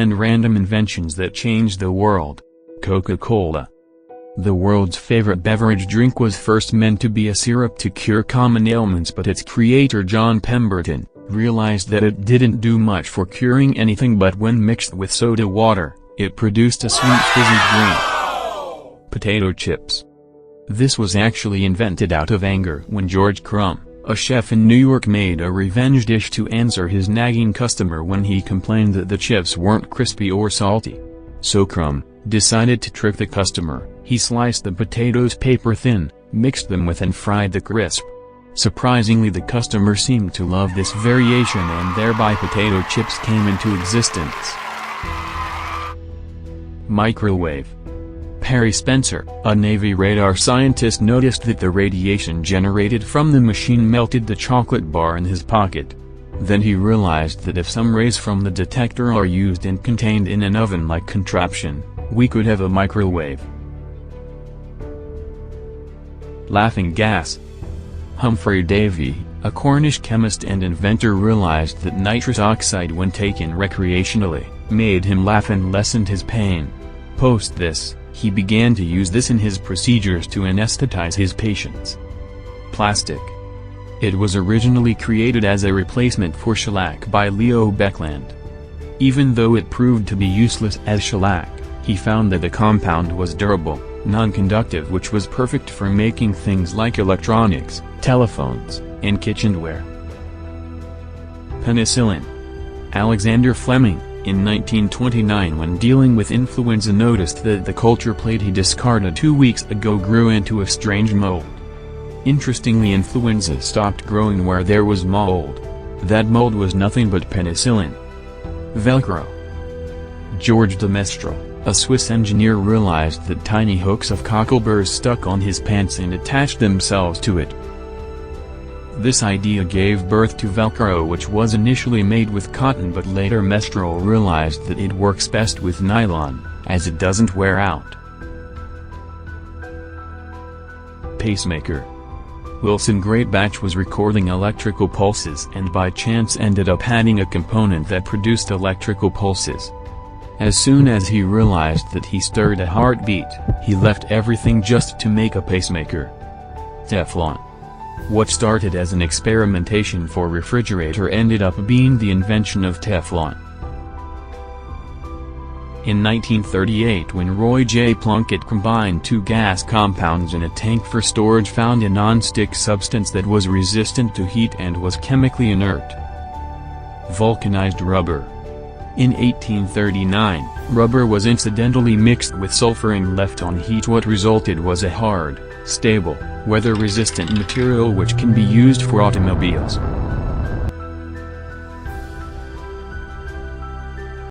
10 random inventions that changed the world. Coca-Cola. The world's favorite beverage drink was first meant to be a syrup to cure common ailments, but its creator John Pemberton realized that it didn't do much for curing anything, but when mixed with soda water, it produced a sweet fizzy drink. Potato chips. This was actually invented out of anger when George Crum, a chef in New York, made a revenge dish to answer his nagging customer when he complained that the chips weren't crispy or salty. So Crum decided to trick the customer. He sliced the potatoes paper thin, mixed them with and fried the crisp. Surprisingly, the customer seemed to love this variation, and thereby potato chips came into existence. Microwave. Percy Spencer, a Navy radar scientist, noticed that the radiation generated from the machine melted the chocolate bar in his pocket. Then he realized that if some rays from the detector are used and contained in an oven-like contraption, we could have a microwave. Laughing gas. Humphrey Davy, a Cornish chemist and inventor, realized that nitrous oxide, when taken recreationally, made him laugh and lessened his pain. Post this, he began to use this in his procedures to anesthetize his patients. Plastic. It was originally created as a replacement for shellac by Leo Beckland. Even though it proved to be useless as shellac, he found that the compound was durable, non-conductive, which was perfect for making things like electronics, telephones, and kitchenware. Penicillin. Alexander Fleming, in 1929, when dealing with influenza, noticed that the culture plate he discarded 2 weeks ago grew into a strange mold. Interestingly, influenza stopped growing where there was mold. That mold was nothing but penicillin. Velcro. George de Mestral, a Swiss engineer, realized that tiny hooks of cockleburrs stuck on his pants and attached themselves to it. This idea gave birth to Velcro, which was initially made with cotton, but later Mestral realized that it works best with nylon, as it doesn't wear out. Pacemaker. Wilson Greatbatch was recording electrical pulses and by chance ended up adding a component that produced electrical pulses. As soon as he realized that he stirred a heartbeat, he left everything just to make a pacemaker. Teflon. What started as an experimentation for refrigerator ended up being the invention of Teflon. In 1938, when Roy J. Plunkett combined 2 gas compounds in a tank for storage, found a non-stick substance that was resistant to heat and was chemically inert. Vulcanized rubber. In 1839, rubber was incidentally mixed with sulfur and left on heat. What resulted was a hard, stable, weather-resistant material which can be used for automobiles.